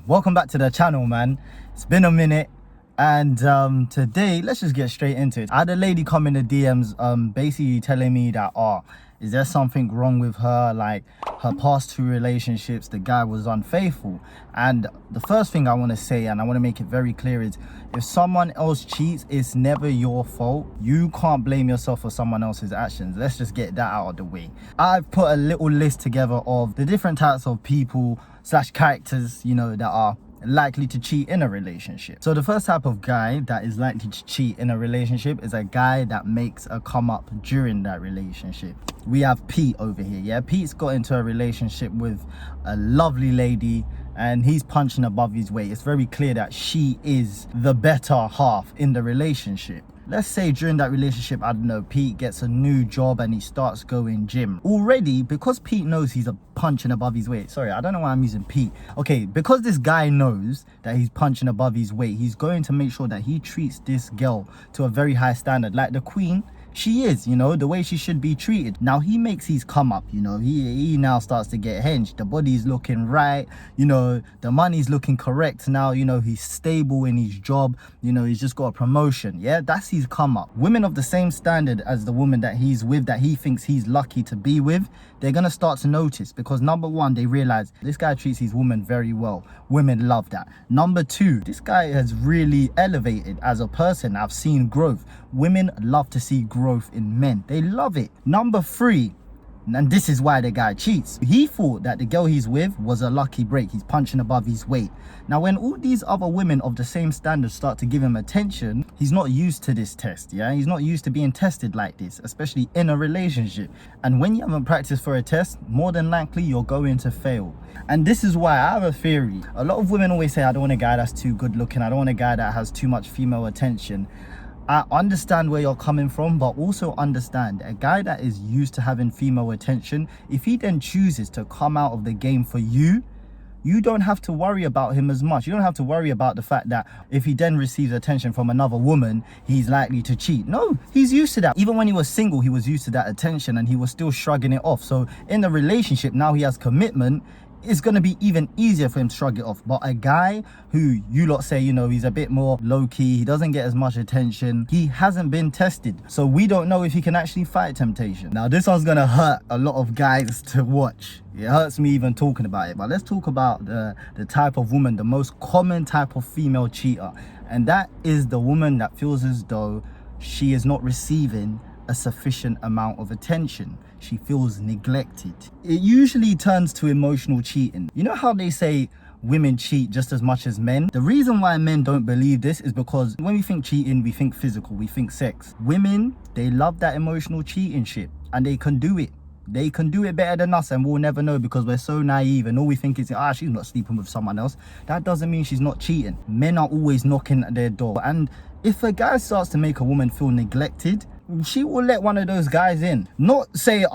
Welcome back to the channel, man. It's been a minute, and today let's just get straight into it. I had a lady come in the DMs basically telling me that is there something wrong with her, like her past two relationships, the guy was unfaithful. And the first thing I want to say, and I want to make it very clear, is if someone else cheats, it's never your fault. You can't blame yourself for someone else's actions. Let's just get that out of the way. I've put a little list together of the different types of people / characters, you know, that are likely to cheat in a relationship. So the first type of guy that is likely to cheat in a relationship is a guy that makes a come up during that relationship. We have Pete over here. Yeah, Pete's got into a relationship with a lovely lady and he's punching above his weight. It's very clear that she is the better half in the relationship. Let's say during that relationship, I don't know, Pete gets a new job and he starts going gym. Already, because Pete knows he's punching above his weight. Sorry, I don't know why I'm using Pete. Okay, because this guy knows that he's punching above his weight, he's going to make sure that he treats this girl to a very high standard. Like the queen, she is, you know, the way she should be treated. Now he makes his come up, you know, he now starts to get hinged. The body's looking right, you know, the money's looking correct now, you know, he's stable in his job, you know, he's just got a promotion. Yeah, that's his come up. Women of the same standard as the woman that he's with, that he thinks he's lucky to be with, they're gonna start to notice, because number one, they realize this guy treats his woman very well. Women love that. Number two, this guy has really elevated as a person. I've seen growth. Women love to see growth in men. They love it. Number three, and this is why the guy cheats. He thought that the girl he's with was a lucky break. He's punching above his weight. Now, when all these other women of the same standard start to give him attention, he's not used to this test, yeah? He's not used to being tested like this, especially in a relationship. And when you haven't practiced for a test, more than likely you're going to fail. And this is why I have a theory. A lot of women always say, I don't want a guy that's too good looking. I don't want a guy that has too much female attention. I understand where you're coming from, but also understand a guy that is used to having female attention, if he then chooses to come out of the game for you, you don't have to worry about him as much. You don't have to worry about the fact that if he then receives attention from another woman, he's likely to cheat. No, he's used to that. Even when he was single, he was used to that attention and he was still shrugging it off. So in the relationship, now he has commitment, it's going to be even easier for him to shrug it off. But a guy who you lot say, you know, he's a bit more low-key, he doesn't get as much attention, he hasn't been tested, so we don't know if he can actually fight temptation. Now this one's gonna hurt a lot of guys to watch. It hurts me even talking about it, but let's talk about the type of woman, the most common type of female cheater, and that is the woman that feels as though she is not receiving a sufficient amount of attention. She feels neglected. It usually turns to emotional cheating. You know how they say women cheat just as much as men? The reason why men don't believe this is because when we think cheating, we think physical, we think sex. Women, they love that emotional cheating shit, and they can do it. They can do it better than us, and we'll never know because we're so naive and all we think is, she's not sleeping with someone else. That doesn't mean she's not cheating. Men are always knocking at their door, and if a guy starts to make a woman feel neglected, she will let one of those guys in. Not say,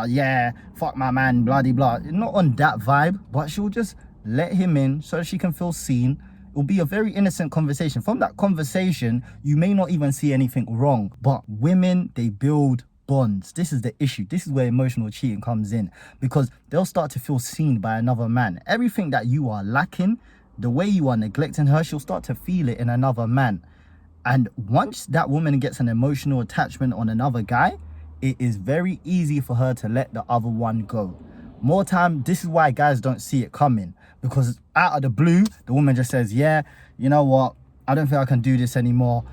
yeah, fuck my man, bloody blah. Not on that vibe, but she'll just let him in so she can feel seen. It'll be a very innocent conversation. From that conversation, you may not even see anything wrong, but women, they build bonds. This is the issue. This is where emotional cheating comes in, because they'll start to feel seen by another man. Everything that you are lacking, the way you are neglecting her, she'll start to feel it in another man. And once that woman gets an emotional attachment on another guy, it is very easy for her to let the other one go. More time, this is why guys don't see it coming, because out of the blue, the woman just says, yeah, you know what, I don't think I can do this anymore.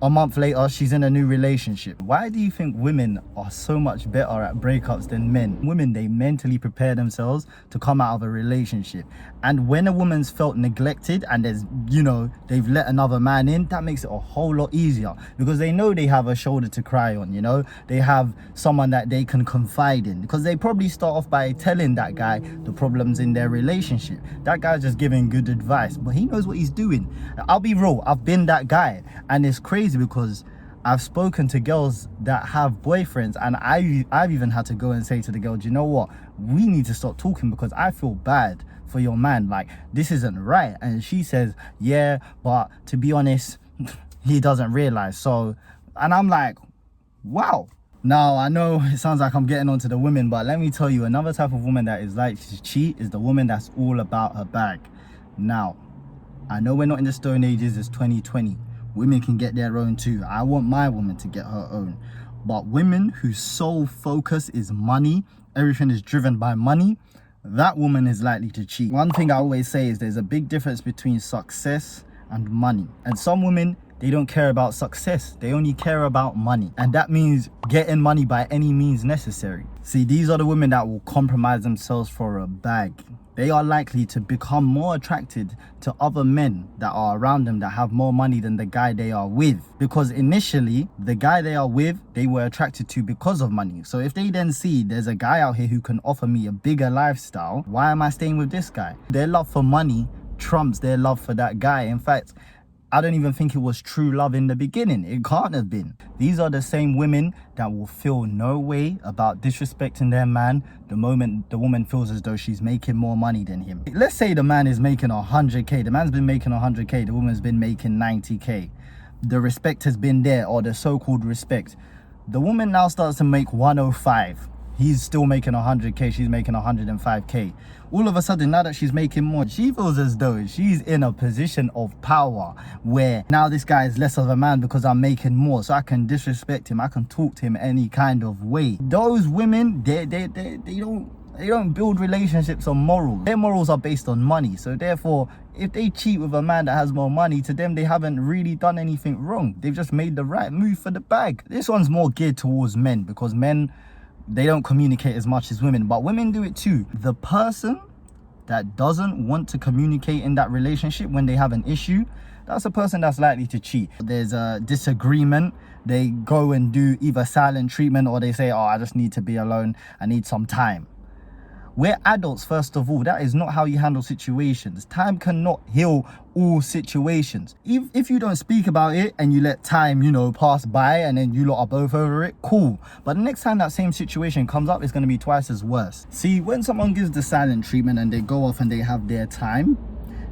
A month later, she's in a new relationship. Why do you think women are so much better at breakups than men? Women, they mentally prepare themselves to come out of a relationship. And when a woman's felt neglected and there's, you know, they've let another man in, that makes it a whole lot easier, because they know they have a shoulder to cry on, you know? They have someone that they can confide in, because they probably start off by telling that guy the problems in their relationship. That guy's just giving good advice, but he knows what he's doing. I'll be real, I've been that guy, and it's crazy because I've spoken to girls that have boyfriends, and I've even had to go and say to the girl, do you know what, we need to stop talking because I feel bad for your man, like this isn't right. And she says, yeah, but to be honest, he doesn't realize. So, and I'm like, wow. Now I know it sounds like I'm getting onto the women, but let me tell you, another type of woman that is like to cheat is the woman that's all about her bag. Now, I know we're not in the Stone Ages, it's 2020. Women can get their own too. I want my woman to get her own. But women whose sole focus is money, everything is driven by money, that woman is likely to cheat. One thing I always say is there's a big difference between success and money. And some women, they don't care about success. They only care about money. And that means getting money by any means necessary. See, these are the women that will compromise themselves for a bag. They are likely to become more attracted to other men that are around them that have more money than the guy they are with. Because initially, the guy they are with, they were attracted to because of money. So if they then see there's a guy out here who can offer me a bigger lifestyle, why am I staying with this guy? Their love for money trumps their love for that guy. In fact, I don't even think it was true love in the beginning. It can't have been. These are the same women that will feel no way about disrespecting their man the moment the woman feels as though she's making more money than him. Let's say the man is making 100k. The man's been making 100k. The woman's been making 90k. The respect has been there, or the so-called respect. The woman now starts to make 105. He's still making 100k, she's making 105k. All of a sudden, now that she's making more, she feels as though she's in a position of power where now this guy is less of a man because I'm making more, so I can disrespect him, I can talk to him any kind of way. Those women, they don't build relationships on morals. Their morals are based on money. So therefore, if they cheat with a man that has more money, to them, they haven't really done anything wrong. They've just made the right move for the bag. This one's more geared towards men because men, they don't communicate as much as women, but women do it too. The person that doesn't want to communicate in that relationship when they have an issue, that's a person that's likely to cheat. There's a disagreement, they go and do either silent treatment or they say, oh, I just need to be alone, I need some time. We're adults, first of all. That is not how you handle situations. Time cannot heal all situations. If you don't speak about it and you let time, pass by and then you lot are both over it, cool. But the next time that same situation comes up, it's going to be twice as worse. See, when someone gives the silent treatment and they go off and they have their time,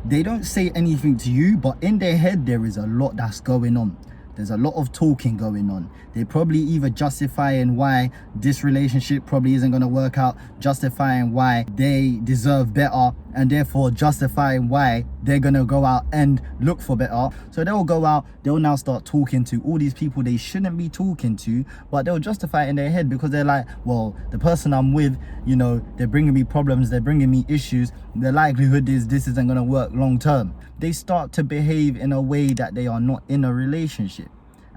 they don't say anything to you, but in their head, there is a lot that's going on. There's a lot of talking going on. They probably either justifying why this relationship probably isn't going to work out, justifying why they deserve better, and therefore justifying why they're going to go out and look for better. So they'll go out, they'll now start talking to all these people they shouldn't be talking to, but they'll justify it in their head because they're like, well, the person I'm with, they're bringing me problems, they're bringing me issues. The likelihood is this isn't going to work long term. They start to behave in a way that they are not in a relationship.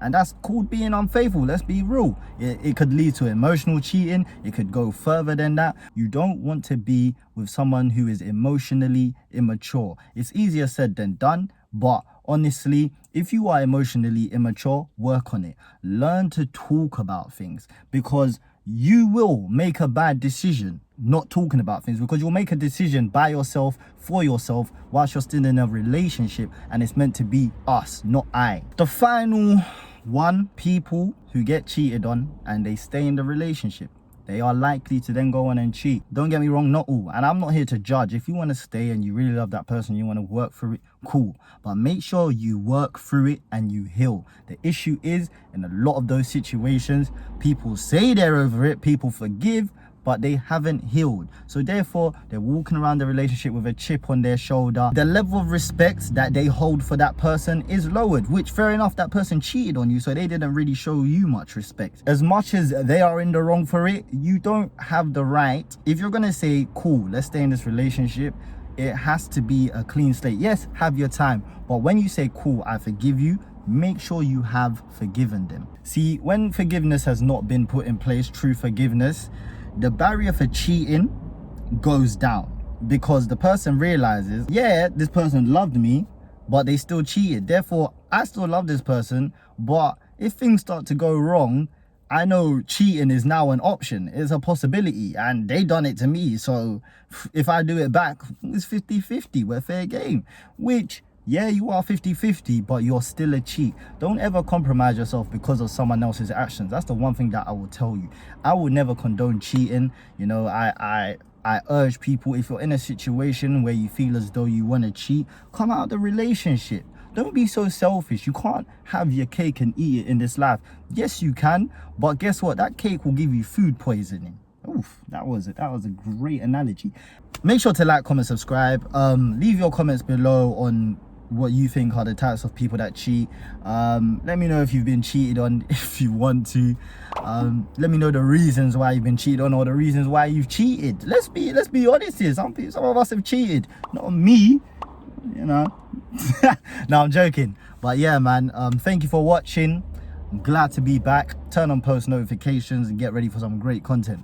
And that's called being unfaithful. Let's be real. It could lead to emotional cheating. It could go further than that. You don't want to be with someone who is emotionally immature. It's easier said than done. But honestly, if you are emotionally immature, work on it. Learn to talk about things, because you will make a bad decision not talking about things, because you'll make a decision by yourself, for yourself, whilst you're still in a relationship, and it's meant to be us, not I. The final one, people who get cheated on and they stay in the relationship, they are likely to then go on and cheat. Don't get me wrong, not all. And I'm not here to judge. If you want to stay and you really love that person, you want to work through it, cool. But make sure you work through it and you heal. The issue is, in a lot of those situations, people say they're over it, people forgive, but they haven't healed. So therefore, they're walking around the relationship with a chip on their shoulder. The level of respect that they hold for that person is lowered, which, fair enough, that person cheated on you, so they didn't really show you much respect. As much as they are in the wrong for it, you don't have the right. If you're gonna say, cool, let's stay in this relationship, it has to be a clean slate. Yes, have your time, but when you say, cool, I forgive you, make sure you have forgiven them. See, when forgiveness has not been put in place, true forgiveness, the barrier for cheating goes down, because the person realizes, yeah, this person loved me, but they still cheated. Therefore, I still love this person, but if things start to go wrong, I know cheating is now an option. It's a possibility, and they done it to me. So if I do it back, it's 50-50. We're fair game. Which, yeah, you are 50-50, but you're still a cheat. Don't ever compromise yourself because of someone else's actions. That's the one thing that I will tell you. I will never condone cheating. I urge people, if you're in a situation where you feel as though you want to cheat, come out of the relationship. Don't be so selfish. You can't have your cake and eat it in this life. Yes, you can, but guess what? That cake will give you food poisoning. Oof, that was a great analogy. Make sure to like, comment, subscribe. Leave your comments below on what you think are the types of people that cheat. Let me know if you've been cheated on, if you want to. Let me know the reasons why you've been cheated on, or the reasons why you've cheated. Let's be honest here. Some of us have cheated, not me, you know. No, I'm joking. But yeah, man, thank you for watching. I'm glad to be back. Turn on post notifications and get ready for some great content.